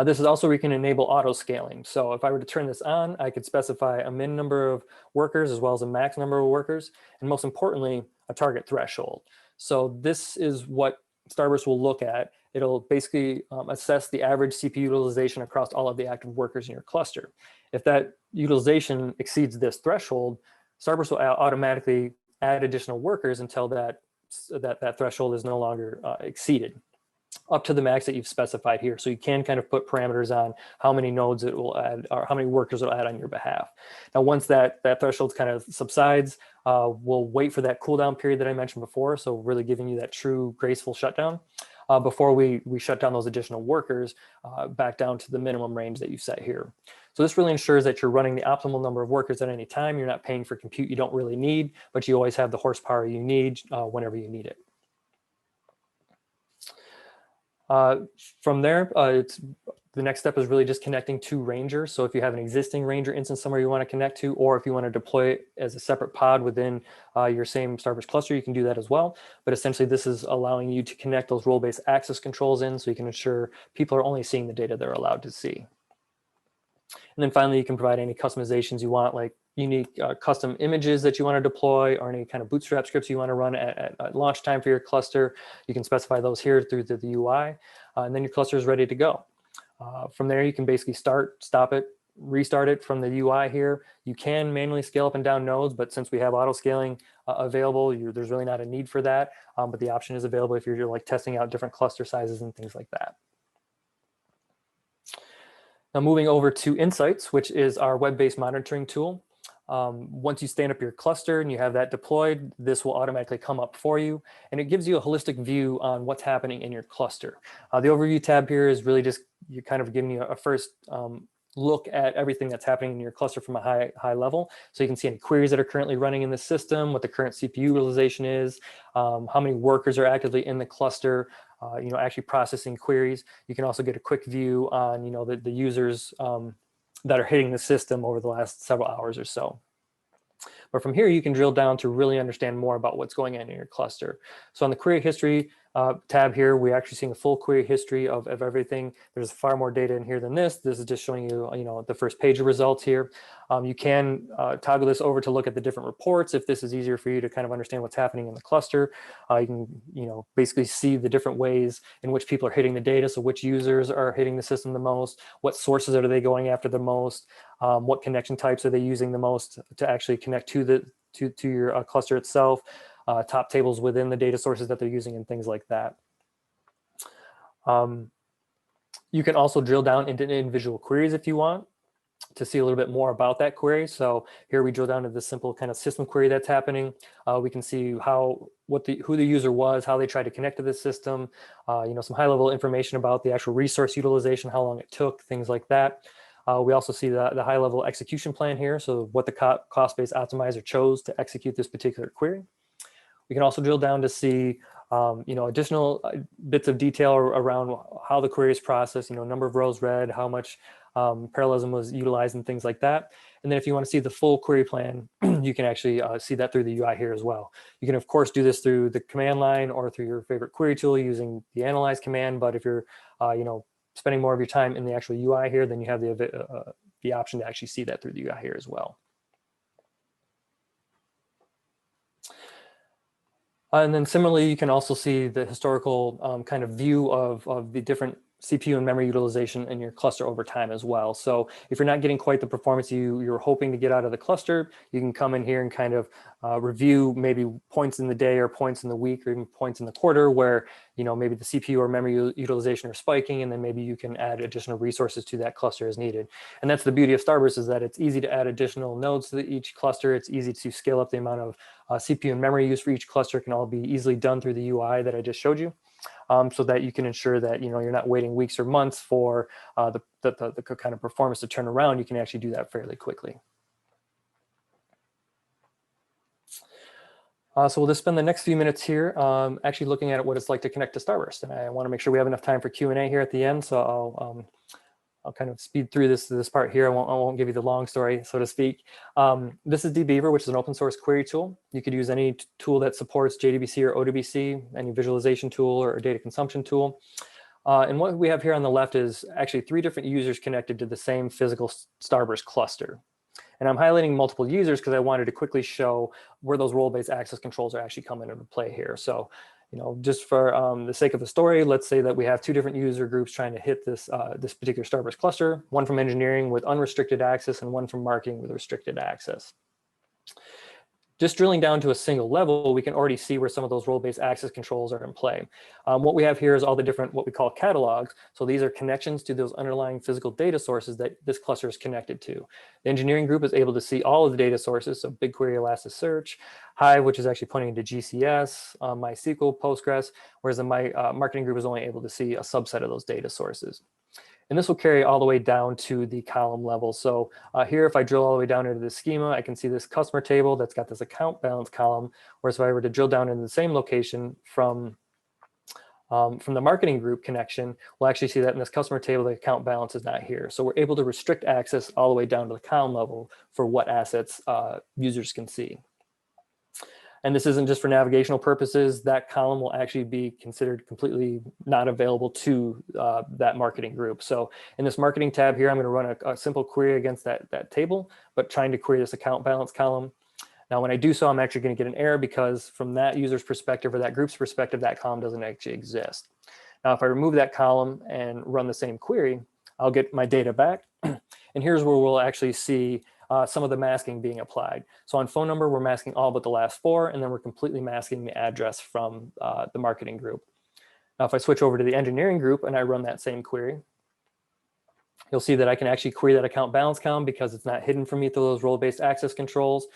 This is also where you can enable auto scaling. So if I were to turn this on, I could specify a min number of workers as well as a max number of workers, and most importantly, a target threshold. So this is what Starburst will look at. It'll basically assess the average CPU utilization across all of the active workers in your cluster. If that utilization exceeds this threshold, Starburst will automatically add additional workers until that threshold is no longer exceeded. up to the max that you've specified here. So you can kind of put parameters on how many nodes it will add or how many workers it will add on your behalf. Now, once that threshold kind of subsides, we'll wait for that cooldown period that I mentioned before. So really giving you that true graceful shutdown before we shut down those additional workers back down to the minimum range that you set here. So this really ensures that you're running the optimal number of workers at any time. You're not paying for compute you don't really need, but you always have the horsepower you need whenever you need it. From there, the next step is really just connecting to Ranger. So if you have an existing Ranger instance somewhere you want to connect to, or if you want to deploy it as a separate pod within your same Starburst cluster, you can do that as well. But essentially, this is allowing you to connect those role-based access controls in so you can ensure people are only seeing the data they're allowed to see. And then finally, you can provide any customizations you want, like unique custom images that you want to deploy or any kind of bootstrap scripts you want to run at launch time for your cluster. You can specify those here through the UI, and then your cluster is ready to go. From there, you can basically start, stop it, restart it from the UI here. You can manually scale up and down nodes, but since we have auto scaling available, there's really not a need for that. But the option is available if you're like testing out different cluster sizes and things like that. Now moving over to Insights, which is our web-based monitoring tool. Once you stand up your cluster and you have that deployed, this will automatically come up for you, and it gives you a holistic view on what's happening in your cluster. The overview tab here is really just you're kind of giving you a first look at everything that's happening in your cluster from a high level. So you can see any queries that are currently running in the system, what the current CPU utilization is, how many workers are actively in the cluster, actually processing queries. You can also get a quick view on, the users that are hitting the system over the last several hours or so. But from here, you can drill down to really understand more about what's going on in your cluster. So on the query history tab here, we're actually seeing a full query history of everything. There's far more data in here than this. This is just showing you, the first page of results here. You can toggle this over to look at the different reports if this is easier for you to kind of understand what's happening in the cluster. You can, basically see the different ways in which people are hitting the data. So which users are hitting the system the most, what sources are they going after the most, what connection types are they using the most to actually connect to your cluster itself, top tables within the data sources that they're using, and things like that. You can also drill down into individual queries if you want to see a little bit more about that query. So here we drill down to the simple kind of system query that's happening. We can see who the user was, how they tried to connect to the system, some high level information about the actual resource utilization, how long it took, things like that. We also see the high level execution plan here. So what the cost-based optimizer chose to execute this particular query. We can also drill down to see additional bits of detail around how the query is processed, number of rows read, how much parallelism was utilized, and things like that. And then if you want to see the full query plan, you can actually see that through the UI here as well. You can, of course, do this through the command line or through your favorite query tool using the analyze command. But if you're, spending more of your time in the actual UI here, then you have the option to actually see that through the UI here as well. And then similarly, you can also see the historical kind of view of the different CPU and memory utilization in your cluster over time as well. So if you're not getting quite the performance you're hoping to get out of the cluster, you can come in here and kind of review maybe points in the day or points in the week or even points in the quarter where maybe the CPU or memory utilization are spiking, and then maybe you can add additional resources to that cluster as needed. And that's the beauty of Starburst, is that it's easy to add additional nodes to each cluster. It's easy to scale up the amount of CPU and memory use for each cluster. It can all be easily done through the UI that I just showed you. So that you can ensure that you're not waiting weeks or months for the kind of performance to turn around. You can actually do that fairly quickly. So we'll just spend the next few minutes here actually looking at what it's like to connect to Starburst. And I want to make sure we have enough time for Q&A here at the end. So I'll kind of speed through this part here. I won't give you the long story, so to speak. This is dbeaver, which is an open source query tool. You could use any tool that supports JDBC or ODBC, any visualization tool or data consumption tool. And what we have here on the left is actually 3 different users connected to the same physical Starburst cluster. And I'm highlighting multiple users because I wanted to quickly show where those role-based access controls are actually coming into play here. So, just for the sake of the story, let's say that we have 2 different user groups trying to hit this particular Starburst cluster, one from engineering with unrestricted access and one from marketing with restricted access. just drilling down to a single level, we can already see where some of those role-based access controls are in play. What we have here is all the different, what we call catalogs. So these are connections to those underlying physical data sources that this cluster is connected to. The engineering group is able to see all of the data sources, so BigQuery, Elasticsearch, Hive, which is actually pointing to GCS, MySQL, Postgres, whereas the marketing group is only able to see a subset of those data sources. And this will carry all the way down to the column level. So here, if I drill all the way down into the schema, I can see this customer table that's got this account balance column. Whereas if I were to drill down into the same location from the marketing group connection, we'll actually see that in this customer table, the account balance is not here. So we're able to restrict access all the way down to the column level for what assets users can see. And this isn't just for navigational purposes. That column will actually be considered completely not available to that marketing group. So in this marketing tab here, I'm going to run a simple query against that table, but trying to query this account balance column. Now, when I do so, I'm actually going to get an error because from that user's perspective or that group's perspective, that column doesn't actually exist. Now, if I remove that column and run the same query, I'll get my data back. And here's where we'll actually see some of the masking being applied. So on phone number, we're masking all but the last 4, and then we're completely masking the address from the marketing group. Now, if I switch over to the engineering group and I run that same query, you'll see that I can actually query that account balance column because it's not hidden from me through those role-based access controls.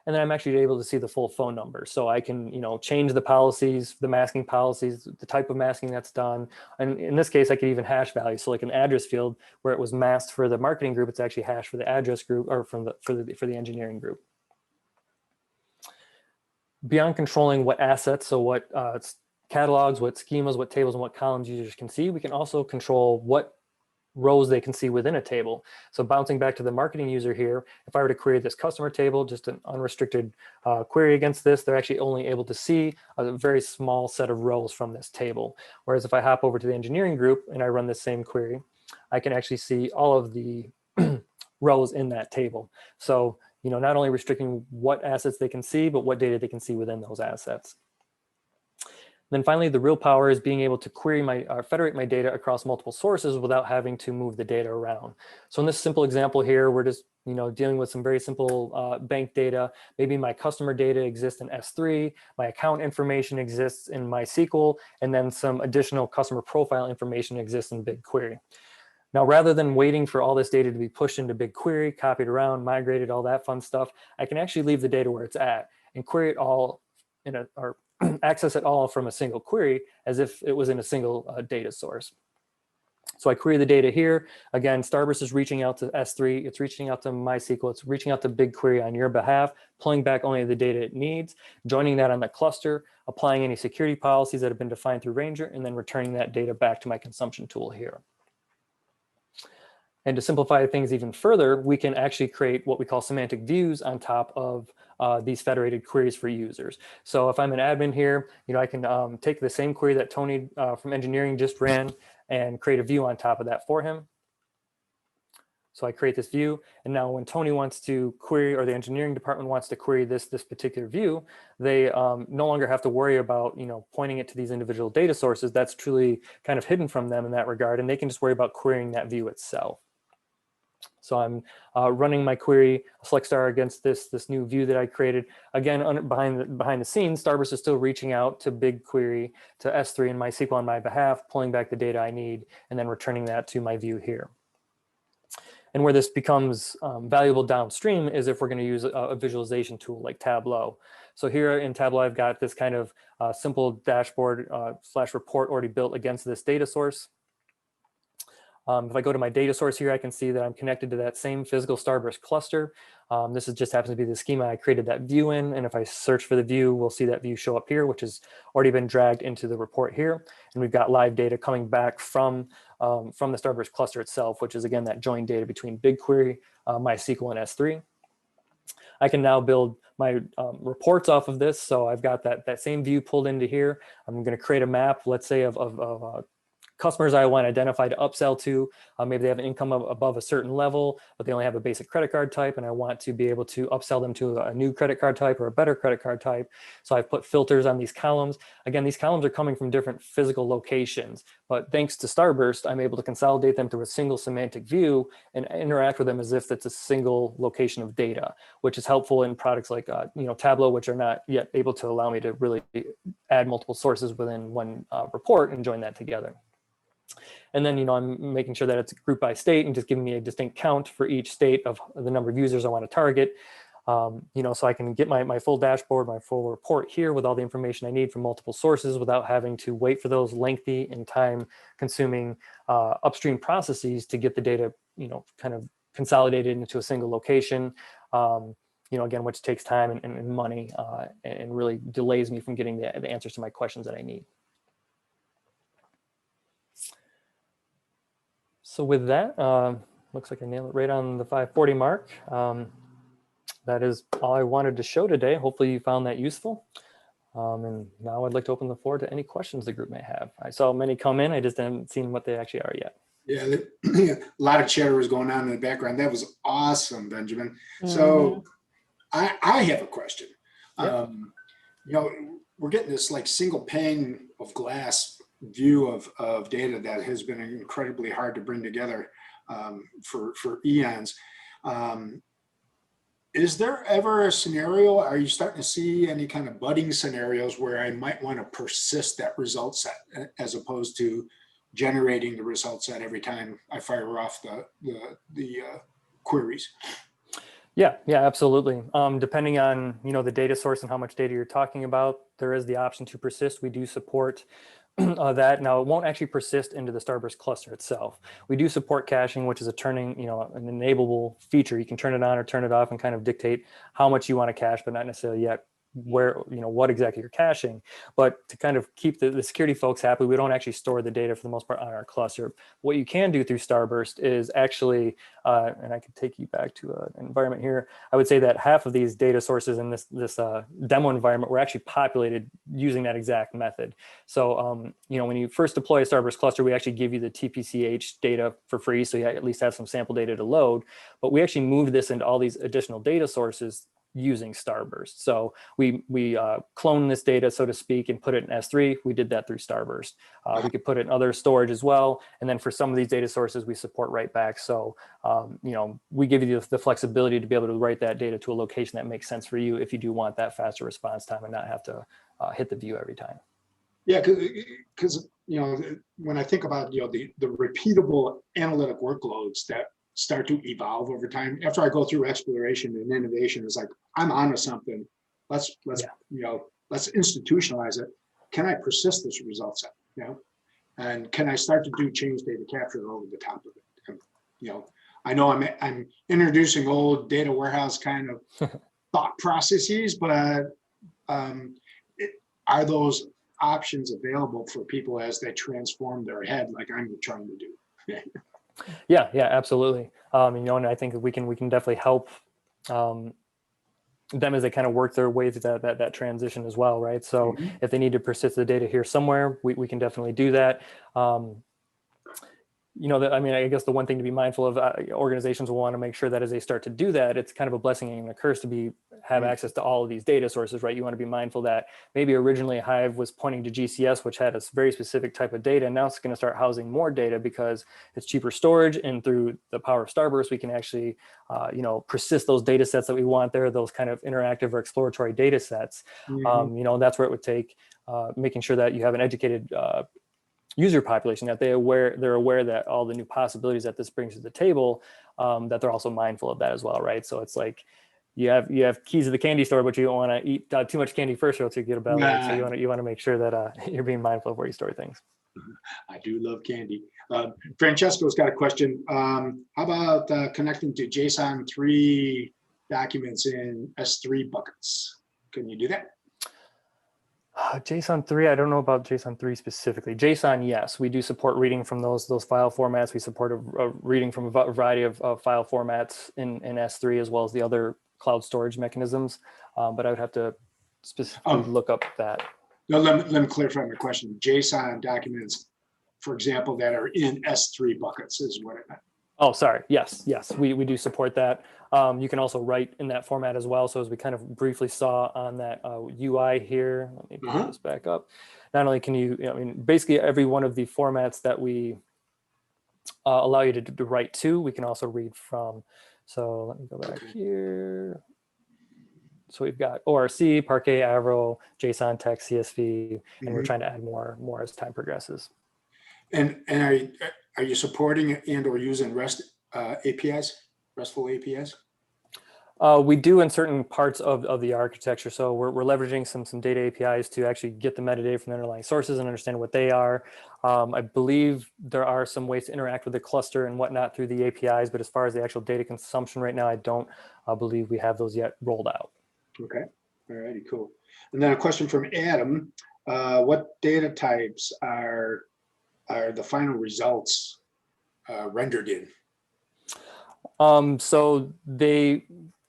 And then I'm actually able to see the full phone number. So I can, change the policies, the masking policies, the type of masking that's done. And in this case, I could even hash values. So like an address field where it was masked for the marketing group, it's actually hashed for the address group or for the engineering group. Beyond controlling what assets, so what catalogs, what schemas, what tables, and what columns users can see, we can also control what rows they can see within a table. So bouncing back to the marketing user here, if I were to query this customer table, just an unrestricted query against this, they're actually only able to see a very small set of rows from this table. Whereas if I hop over to the engineering group and I run the same query, I can actually see all of the rows in that table. So, not only restricting what assets they can see, but what data they can see within those assets. Then finally, the real power is being able to query federate my data across multiple sources without having to move the data around. So in this simple example here, we're just dealing with some very simple bank data. Maybe my customer data exists in S3, my account information exists in MySQL, and then some additional customer profile information exists in BigQuery. Now, rather than waiting for all this data to be pushed into BigQuery, copied around, migrated, all that fun stuff, I can actually leave the data where it's at and query it all or access it all from a single query as if it was in a single data source. So I query the data here. Again, Starburst is reaching out to S3, it's reaching out to MySQL, it's reaching out to BigQuery on your behalf, pulling back only the data it needs, joining that on the cluster, applying any security policies that have been defined through Ranger, and then returning that data back to my consumption tool here. And to simplify things even further, we can actually create what we call semantic views on top of these federated queries for users. So if I'm an admin here, I can take the same query that Tony from engineering just ran and create a view on top of that for him. So I create this view, and now when Tony wants to query, or the engineering department wants to query this particular view, they no longer have to worry about pointing it to these individual data sources. That's truly kind of hidden from them in that regard, and they can just worry about querying that view itself. So I'm running my query select star against this new view that I created. Again, behind the scenes, Starburst is still reaching out to BigQuery, to S3 and MySQL on my behalf, pulling back the data I need, and then returning that to my view here. And where this becomes valuable downstream is if we're going to use a visualization tool like Tableau. So here in Tableau, I've got this kind of simple dashboard / report already built against this data source. If I go to my data source here, I can see that I'm connected to that same physical Starburst cluster. This just happens to be the schema I created that view in. And if I search for the view, we'll see that view show up here, which has already been dragged into the report here. And we've got live data coming back from the Starburst cluster itself, which is, again, that joined data between BigQuery, MySQL, and S3. I can now build my reports off of this. So I've got that same view pulled into here. I'm going to create a map, let's say, of customers I want to identify to upsell to. Maybe they have an income above a certain level, but they only have a basic credit card type, and I want to be able to upsell them to a new credit card type or a better credit card type. So I've put filters on these columns. Again, these columns are coming from different physical locations, but thanks to Starburst, I'm able to consolidate them to a single semantic view and interact with them as if it's a single location of data, which is helpful in products like Tableau, which are not yet able to allow me to really add multiple sources within one report and join that together. And then, I'm making sure that it's grouped by state and just giving me a distinct count for each state of the number of users I want to target. So I can get my full dashboard, my full report here with all the information I need from multiple sources without having to wait for those lengthy and time consuming upstream processes to get the data, kind of consolidated into a single location. Again, which takes time and money and really delays me from getting the answers to my questions that I need. So with that, looks like I nailed it right on the 5:40 mark. That is all I wanted to show today. Hopefully you found that useful. And now I'd like to open the floor to any questions the group may have. I saw many come in. I just haven't seen what they actually are yet. Yeah, a lot of chatter was going on in the background. That was awesome, Benjamin. So I have a question. Yep. We're getting this like single pane of glass view of data that has been incredibly hard to bring together for eons. Is there ever a scenario, are you starting to see any kind of budding scenarios where I might want to persist that result set as opposed to generating the result set every time I fire off the queries? Yeah, absolutely. Depending on, the data source and how much data you're talking about, there is the option to persist. We do support that. Now, it won't actually persist into the Starburst cluster itself. We do support caching, which is an enableable feature. You can turn it on or turn it off and kind of dictate how much you want to cache, but not necessarily yet where, what exactly you're caching. But to kind of keep the security folks happy, we don't actually store the data for the most part on our cluster. What you can do through Starburst is actually, and I could take you back to an environment here, I would say that half of these data sources in this demo environment were actually populated using that exact method. So, when you first deploy a Starburst cluster, we actually give you the TPCH data for free, so you at least have some sample data to load. But we actually moved this into all these additional data sources using Starburst. So we clone this data, so to speak, and put it in S3. We did that through Starburst. We could put it in other storage as well. And then for some of these data sources, we support write back. So, we give you the flexibility to be able to write that data to a location that makes sense for you if you do want that faster response time and not have to hit the view every time. Yeah, because when I think about the repeatable analytic workloads that start to evolve over time, after I go through exploration and innovation, it's like I'm onto something. Let's institutionalize it. Can I persist this result set? And can I start to do change data capture over the top of it? And, I know I'm introducing old data warehouse kind of thought processes, but are those options available for people as they transform their head, like I'm trying to do? Yeah, absolutely. And I think we can definitely help them as they kind of work their way through that transition as well, right? So if they need to persist the data here somewhere, we can definitely do that. I guess the one thing to be mindful of, organizations will want to make sure that as they start to do that, it's kind of a blessing and a curse to have access to all of these data sources, right? You want to be mindful that maybe originally Hive was pointing to GCS, which had a very specific type of data. And now it's going to start housing more data because it's cheaper storage. And through the power of Starburst, we can actually, persist those data sets that we want there, those kind of interactive or exploratory data sets. That's where it would take making sure that you have an educated user population, that they're aware that all the new possibilities that this brings to the table, that they're also mindful of that as well, right? So it's like you have keys to the candy store, but you don't want to eat too much candy first, or else you get a belly. So you want to make sure that you're being mindful of where you store things. I do love candy. Francesco's got a question. How about connecting to JSON 3 documents in S3 buckets? Can you do that? JSON 3, I don't know about JSON 3 specifically. JSON, yes, we do support reading from those file formats. We support a reading from a variety of file formats in S3, as well as the other cloud storage mechanisms. But I would have to specifically look up that. No, let me clarify my question. JSON documents for example, that are in S3 buckets is what I meant. Oh, sorry. Yes, we do support that. You can also write in that format as well. So as we kind of briefly saw on that UI here, let me pull this back up. Not only can you, I mean, basically every one of the formats that we allow you to write to, we can also read from. So let me go back here. So we've got ORC, Parquet, Avro, JSON, text, CSV, and we're trying to add more as time progresses. And are you supporting and or using REST APIs, RESTful APIs? We do in certain parts of the architecture. So we're leveraging some data APIs to actually get the metadata from the underlying sources and understand what they are. I believe there are some ways to interact with the cluster and whatnot through the APIs, but as far as the actual data consumption right now, I don't believe we have those yet rolled out. Okay, all righty, cool. And then a question from Adam. What data types are the final results rendered in? So they,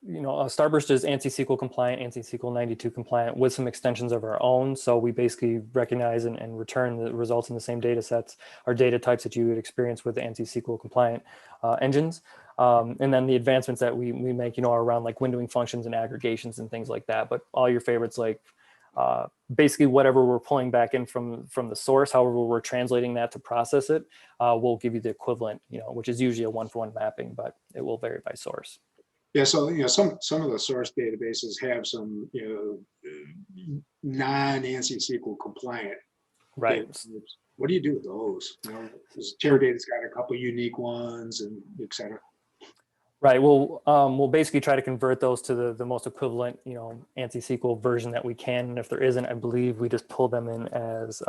Starburst is ANSI SQL compliant, ANSI SQL 92 compliant with some extensions of our own. So we basically recognize and return the results in the same data sets or data types that you would experience with the ANSI SQL compliant engines. And then the advancements that we make, are around like windowing functions and aggregations and things like that. But all your favorites, like basically whatever we're pulling back in from the source, however we're translating that to process it, will give you the equivalent, which is usually a one-for-one mapping, but it will vary by source. Yeah, so some of the source databases have some non-ANSI SQL compliant. Right. What do you do with those? Teradata's got a couple unique ones, and et cetera. Right. We'll basically try to convert those to the most equivalent, ANSI SQL version that we can. And if there isn't, I believe we just pull them in as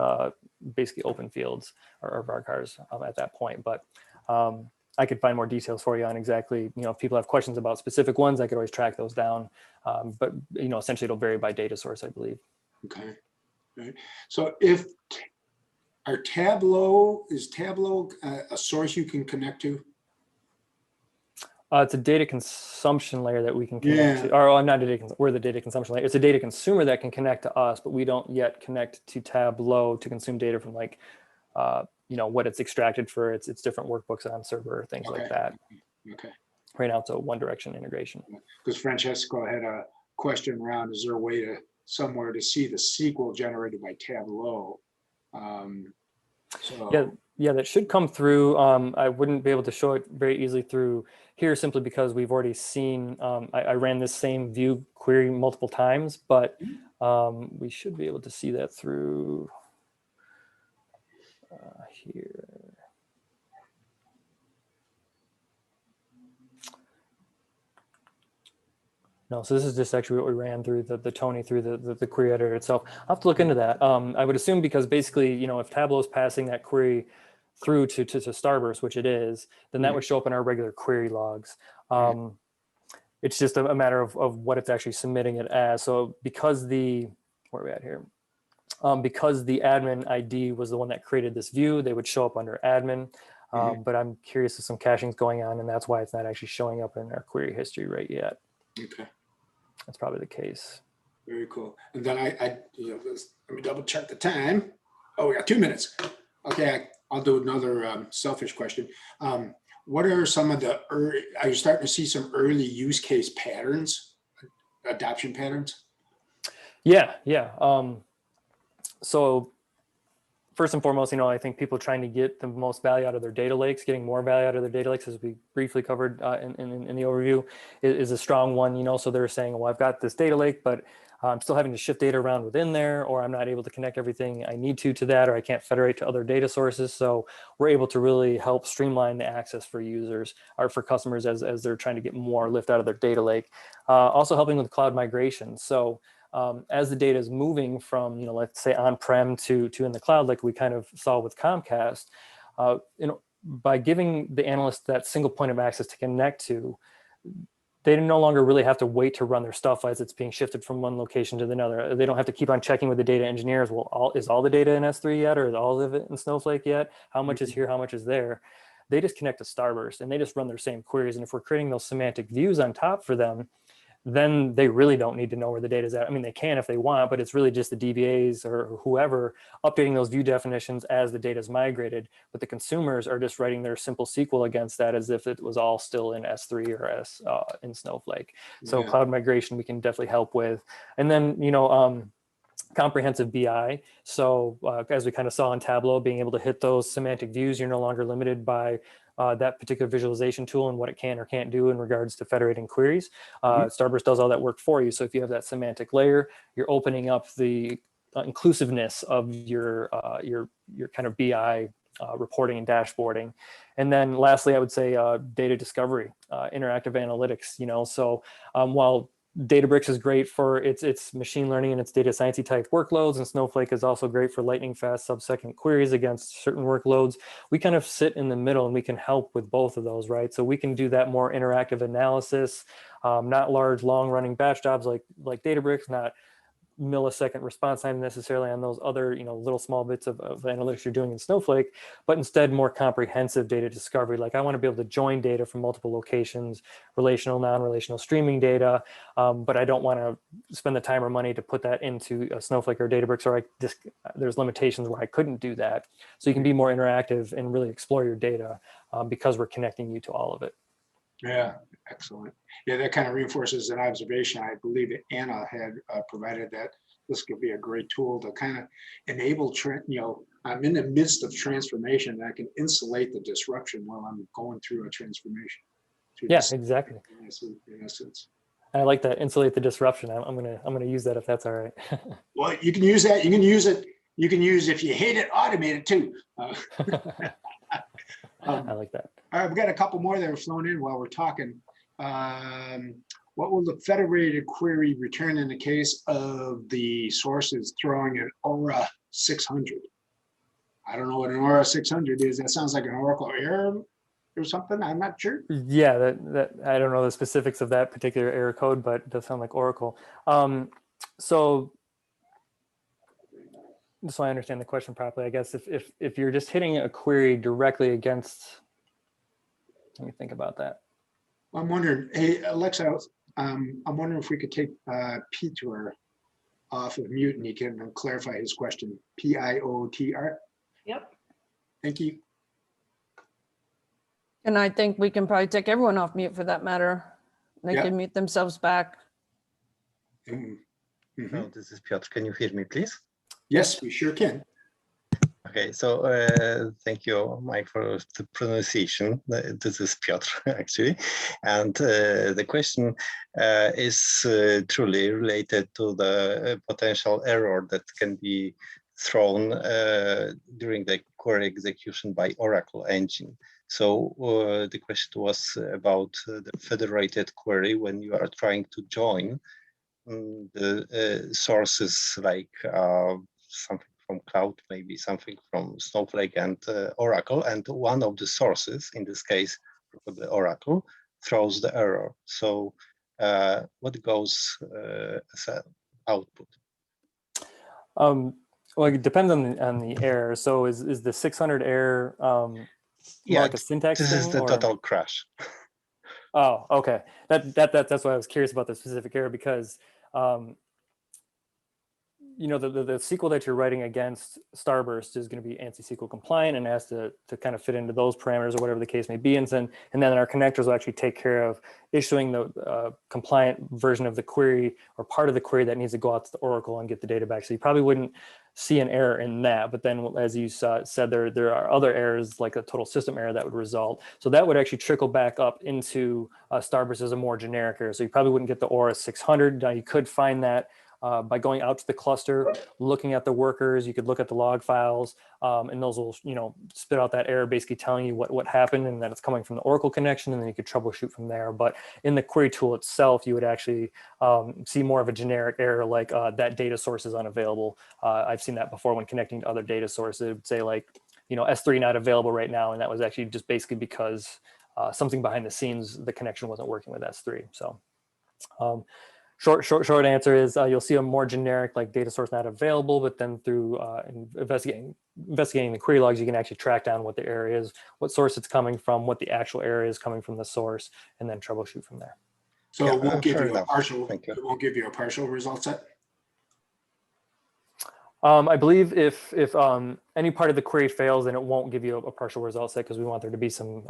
basically open fields or varchars at that point. But I could find more details for you on exactly, if people have questions about specific ones, I could always track those down. But essentially it'll vary by data source, I believe. Okay. Right. So is Tableau a source you can connect to? It's a data consumption layer that we can connect to, or not we're the data consumption layer. It's a data consumer that can connect to us, but we don't yet connect to Tableau to consume data from like, what it's extracted for its different workbooks on server, things like that. Okay. Right now it's a one direction integration. Because Francesco had a question around, is there a way somewhere to see the SQL generated by Tableau? Yeah, that should come through. I wouldn't be able to show it very easily through here simply because we've already seen, I ran this same view query multiple times, but we should be able to see that through here. No, so this is just actually what we ran through the Tony through the query editor itself. I'll have to look into that. I would assume because basically, if Tableau is passing that query through to Starburst, which it is, then that would show up in our regular query logs. It's just a matter of what it's actually submitting it as. So because where are we at here? Because the admin ID was the one that created this view, they would show up under admin. But I'm curious if some caching is going on, and that's why it's not actually showing up in our query history right yet. Okay. That's probably the case. Very cool. And then let me double check the time. Oh, we got 2 minutes. Okay, I'll do another selfish question. What are some of are you starting to see some early use case patterns, adoption patterns? Yeah. So first and foremost, I think people trying to get the most value out of their data lakes, getting more value out of their data lakes, as we briefly covered in the overview, is a strong one. So they're saying, well, I've got this data lake, but I'm still having to shift data around within there, or I'm not able to connect everything I need to that, or I can't federate to other data sources. So we're able to really help streamline the access for users or for customers as they're trying to get more lift out of their data lake. Also helping with cloud migration. So as the data is moving from, let's say on-prem to in the cloud, like we kind of saw with Comcast, by giving the analyst that single point of access to connect to, they no longer really have to wait to run their stuff as it's being shifted from one location to another. They don't have to keep on checking with the data engineers. Well, is all the data in S3 yet, or is all of it in Snowflake yet? How much is here? How much is there? They just connect to Starburst and they just run their same queries. And if we're creating those semantic views on top for them, then they really don't need to know where the data is at. I mean, they can if they want, but it's really just the DBAs or whoever updating those view definitions as the data is migrated. But the consumers are just writing their simple SQL against that as if it was all still in S3 or in Snowflake. So Yeah. cloud migration, we can definitely help with. And then, comprehensive BI. So as we kind of saw in Tableau, being able to hit those semantic views, you're no longer limited by that particular visualization tool and what it can or can't do in regards to federating queries. Starburst does all that work for you. So if you have that semantic layer, you're opening up the inclusiveness of your kind of BI reporting and dashboarding. And then lastly, I would say data discovery, interactive analytics, so while Databricks is great for its machine learning and its data sciencey type workloads, and Snowflake is also great for lightning fast sub-second queries against certain workloads. We kind of sit in the middle and we can help with both of those, right? So we can do that more interactive analysis, not large, long running batch jobs like Databricks, not millisecond response time necessarily on those other little small bits of analytics you're doing in Snowflake, but instead more comprehensive data discovery. Like I want to be able to join data from multiple locations, relational, non-relational streaming data, but I don't want to spend the time or money to put that into a Snowflake or Databricks, or there's limitations where I couldn't do that. So you can be more interactive and really explore your data because we're connecting you to all of it. Yeah, excellent. Yeah, that kind of reinforces an observation. I believe that Anna had provided that this could be a great tool to kind of enable, I'm in the midst of transformation, and I can insulate the disruption while I'm going through a transformation. Yeah, exactly. In essence. I like that, insulate the disruption. I'm gonna use that if that's all right. Well, you can use that. You can use it. You can use, if you hate it, automate it too. I like that. I've got a couple more that are flown in while we're talking. What will the federated query return in the case of the sources throwing an Aura 600? I don't know what an Aura 600 is. That sounds like an Oracle error or something. I'm not sure. Yeah, that I don't know the specifics of that particular error code, but it does sound like Oracle. So just so I understand the question properly, I guess if you're just hitting a query directly against, let me think about that. I'm wondering, hey, Alexa, I'm wondering if we could take Peter off of mute and he can clarify his question. P-I-O-T-R. Yep. Thank you. And I think we can probably take everyone off mute for that matter. They Yeah. can mute themselves back. Mm-hmm. Oh, this is Piotr. Can you hear me, please? Yes, we sure can. Okay, so thank you, Mike, for the pronunciation. This is Piotr, actually. And the question is truly related to the potential error that can be thrown during the query execution by Oracle engine. So the question was about the federated query when you are trying to join the sources like something from cloud, maybe something from Snowflake and Oracle, and one of the sources, in this case, probably Oracle, throws the error. So what goes as an output? Well, it depends on the error. So is the 600 error more like a syntax this thing? Is the total crash. Oh, okay. That's why I was curious about the specific error, because the SQL that you're writing against Starburst is going to be ANSI SQL compliant and has to kind of fit into those parameters or whatever the case may be. And then our connectors will actually take care of issuing the compliant version of the query or part of the query that needs to go out to the Oracle and get the data back. So you probably wouldn't see an error in that. But then, as you said, there are other errors like a total system error that would result. So that would actually trickle back up into Starburst as a more generic error. So you probably wouldn't get the Aura 600. Now you could find that by going out to the cluster, looking at the workers. You could look at the log files, and those will, spit out that error, basically telling you what happened and that it's coming from the Oracle connection, and then you could troubleshoot from there. But in the query tool itself, you would actually see more of a generic error like that data source is unavailable. I've seen that before when connecting to other data sources. It would say like, S3 not available right now, and that was actually just basically because something behind the scenes, the connection wasn't working with S3. So. Short answer is you'll see a more generic like data source not available, but then through investigating the query logs, you can actually track down what the error is, what source it's coming from, what the actual error is coming from the source, and then troubleshoot from there. So Yeah, it won't give fair you a enough. partial, Thank you. it won't give you a partial result set? I believe if any part of the query fails, then it won't give you a partial result set because we want there to be some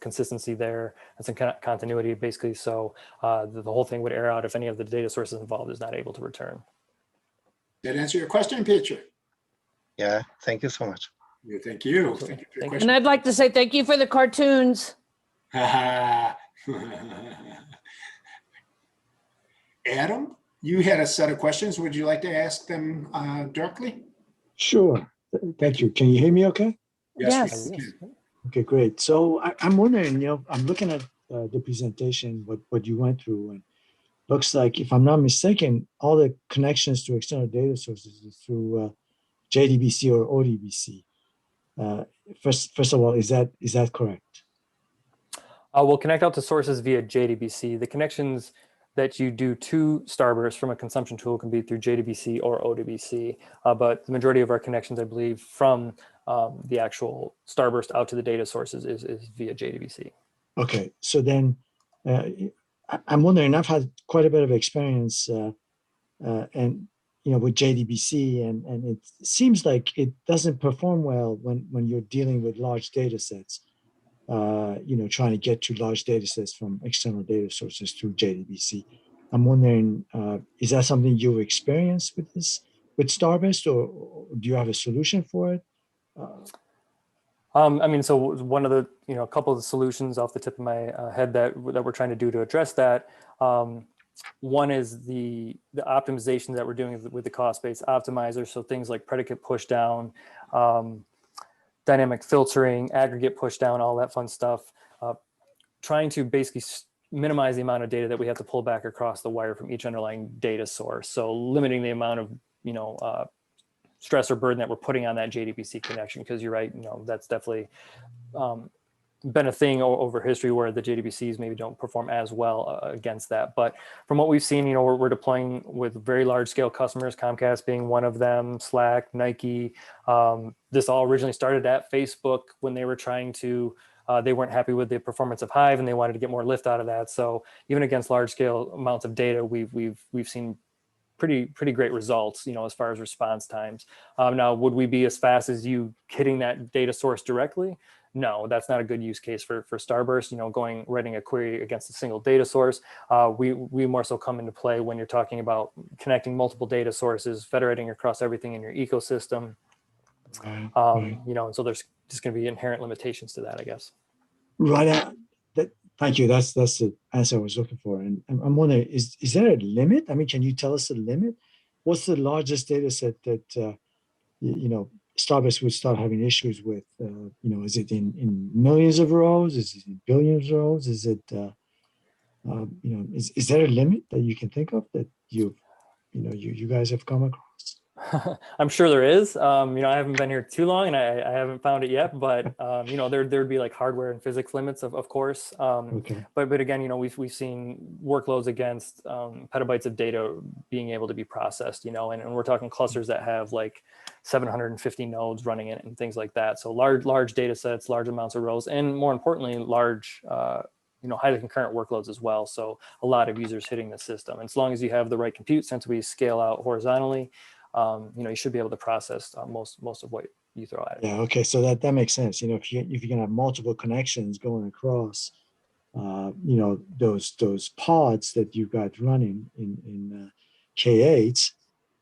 consistency there and some continuity, basically. So the whole thing would error out if any of the data sources involved is not able to return. Did that answer your question, Peter? Yeah, thank you so much. Yeah, thank you. Absolutely. Thank you for your Thank you. question. And I'd like to say thank you for the cartoons. Adam, you had a set of questions. Would you like to ask them directly? Sure. Thank you. Can you hear me okay? Yes. we can. Okay, great. So I'm wondering, I'm looking at the presentation, what you went through, and looks like, if I'm not mistaken, all the connections to external data sources is through JDBC or ODBC. First of all, is that correct? We'll connect out to sources via JDBC. The connections that you do to Starburst from a consumption tool can be through JDBC or ODBC, but the majority of our connections, I believe, from the actual Starburst out to the data sources is via JDBC. Okay, so then I'm wondering, I've had quite a bit of experience and with JDBC, and it seems like it doesn't perform well when you're dealing with large data sets. Trying to get to large data sets from external data sources through JDBC. I'm wondering, is that something you've experienced with Starburst, or do you have a solution for it? So one of the, a couple of the solutions off the tip of my head that we're trying to do to address that. One is the optimization that we're doing with the cost-based optimizer. So things like predicate push down, dynamic filtering, aggregate push down, all that fun stuff. Trying to basically minimize the amount of data that we have to pull back across the wire from each underlying data source. So limiting the amount of, stress or burden that we're putting on that JDBC connection, because you're right, that's definitely been a thing over history where the JDBCs maybe don't perform as well against that. But from what we've seen, we're deploying with very large scale customers, Comcast being one of them, Slack, Nike. This all originally started at Facebook when they were trying to, they weren't happy with the performance of Hive and they wanted to get more lift out of that. So even against large scale amounts of data, we've seen pretty great results, as far as response times. Now, would we be as fast as you hitting that data source directly? No, that's not a good use case for Starburst. Writing a query against a single data source. We more so come into play when you're talking about connecting multiple data sources, federating across everything in your ecosystem. Right. And so there's just going to be inherent limitations to that, I guess. Right. Thank you. That's the answer I was looking for. And I'm wondering, is there a limit? I mean, can you tell us the limit? What's the largest data set that Starburst would start having issues with? Is it in millions of rows? Is it in billions of rows? Is it is there a limit that you can think of that you guys have come across? I'm sure there is. I haven't been here too long and I haven't found it yet, but there'd be like hardware and physics limits, of course. Okay. But again, we've seen workloads against petabytes of data being able to be processed, and we're talking clusters that have like 750 nodes running in it and things like that. So large data sets, large amounts of rows, and more importantly, large highly concurrent workloads as well. So a lot of users hitting the system. And as long as you have the right compute, since we scale out horizontally, you should be able to process most of what you throw at it. Yeah. Okay. So that makes sense. If you can have multiple connections going across, those pods that you've got running in K8s,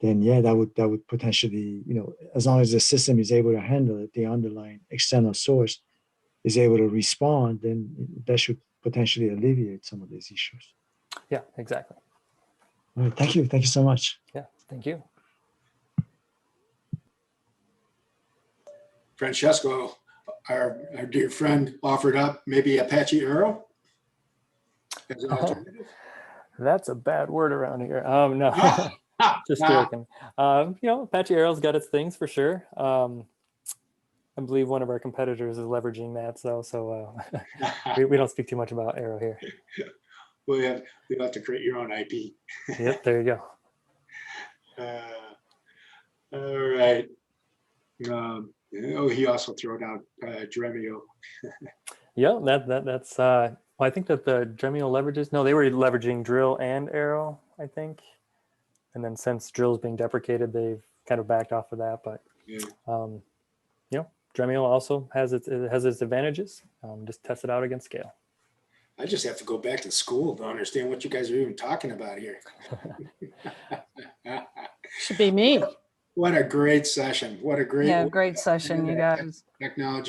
then yeah, that would potentially, as long as the system is able to handle it, the underlying external source is able to respond, then that should potentially alleviate some of these issues. Yeah, exactly. All right. Thank you. Thank you so much. Yeah. Thank you. Francesco, our dear friend, offered up maybe Apache Arrow as an alternative. That's a bad word around here. No, just joking. Apache Arrow's got its things for sure. I believe one of our competitors is leveraging that, so we don't speak too much about Arrow here. You'll have to create your own IP. Yep, there you go. All right. He also threw out Dremio. Yeah, that's Well, I think that the Dremio leverages, no, they were leveraging drill and arrow, I think. And then since drill's being deprecated, they've kind of backed off of that. But, Yeah. you know, Dremio also has its advantages. Just test it out against scale. I just have to go back to school to understand what you guys are even talking about here. Should be me. What a great session. What a great Yeah, way great to session, end you that guys. technology